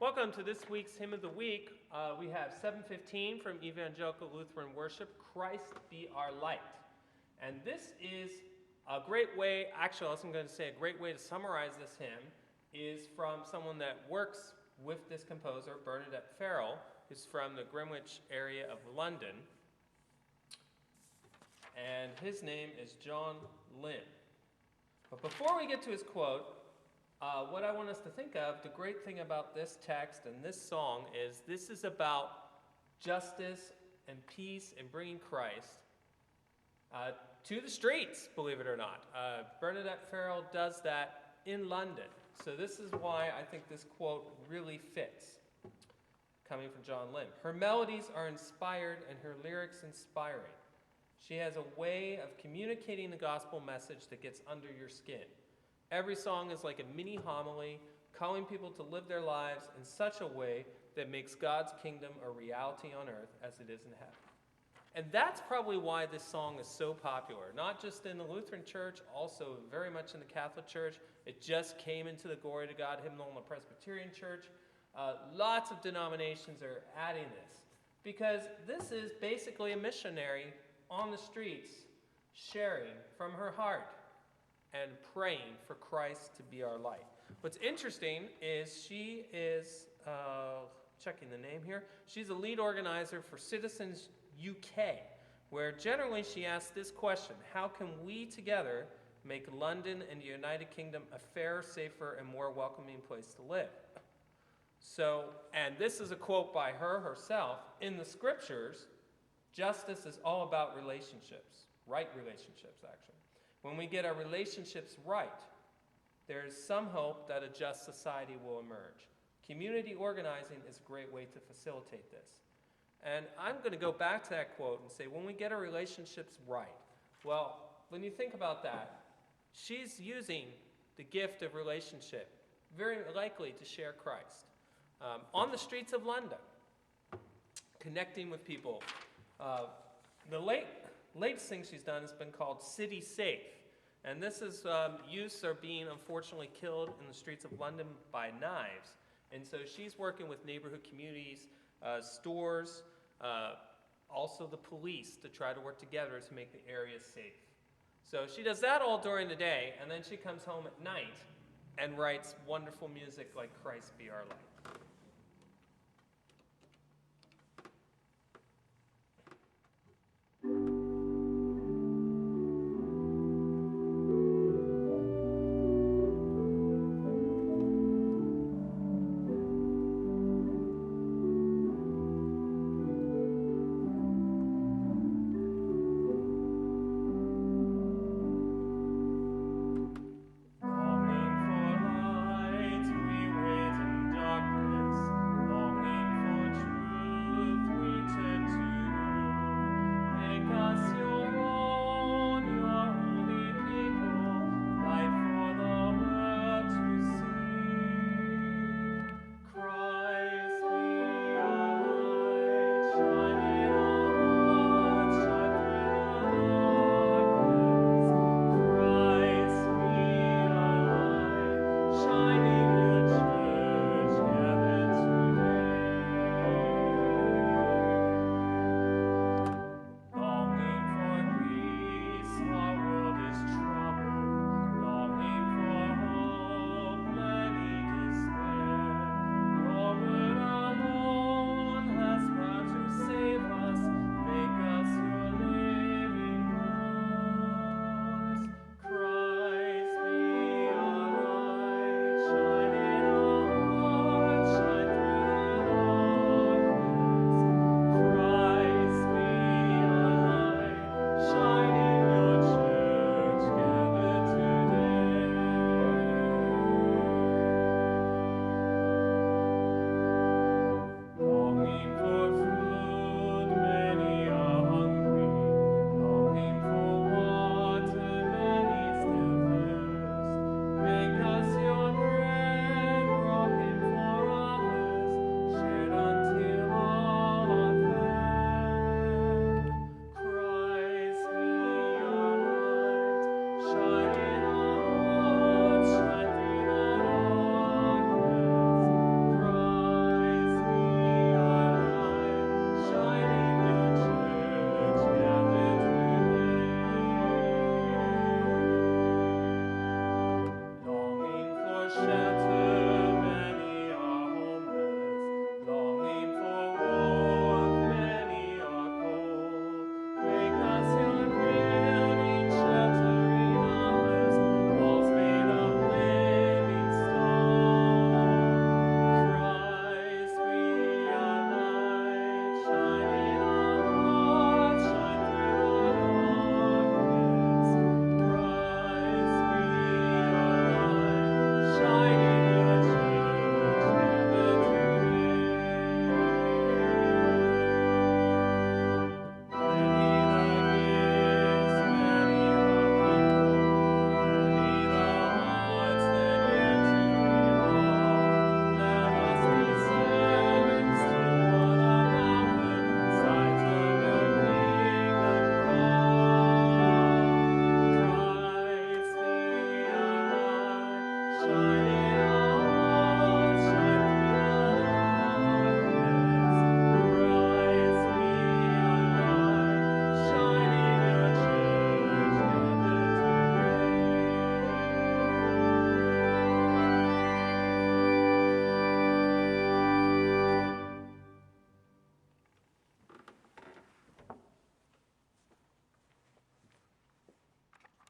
Welcome to this week's Hymn of the Week. We have 715 from Evangelical Lutheran Worship, Christ Be Our Light. And this is a great way, actually I was going to say a great way to summarize this hymn is from someone that works with this composer, Bernadette Farrell, who's from the Greenwich area of London. And his name is John Lynn. But before we get to his quote, what I want us to think of, the great thing about this text and this song is this is about justice and peace and bringing Christ to the streets, believe it or not. Bernadette Farrell does that in London. So this is why I think this quote really fits, coming from John Lynn. Her melodies are inspired and her lyrics inspiring. She has a way of communicating the gospel message that gets under your skin. Every song is like a mini homily, calling people to live their lives in such a way that makes God's kingdom a reality on earth as it is in heaven. And that's probably why this song is so popular, not just in the Lutheran Church, also very much in the Catholic Church. It just came into the Glory to God hymnal in the Presbyterian Church. Lots of denominations are adding this because this is basically a missionary on the streets sharing from her heart and praying for Christ to be our light. What's interesting is she is, checking the name here, she's a lead organizer for Citizens UK, where generally she asks this question: how can we together make London and the United Kingdom a fairer, safer, and more welcoming place to live? So, and this is a quote by her herself, in the scriptures, justice is all about relationships, right relationships actually. When we get our relationships right, there is some hope that a just society will emerge. Community organizing is a great way to facilitate this. And I'm going to go back to that quote and say, when we get our relationships right, well, when you think about that, she's using the gift of relationship, very likely to share Christ, on the streets of London, connecting with people. The latest thing she's done has been called City Safe. And this is youths are being unfortunately killed in the streets of London by knives. And so she's working with neighborhood communities, stores, also the police to try to work together to make the area safe. So she does that all during the day, and then she comes home at night and writes wonderful music like Christ Be Our Light.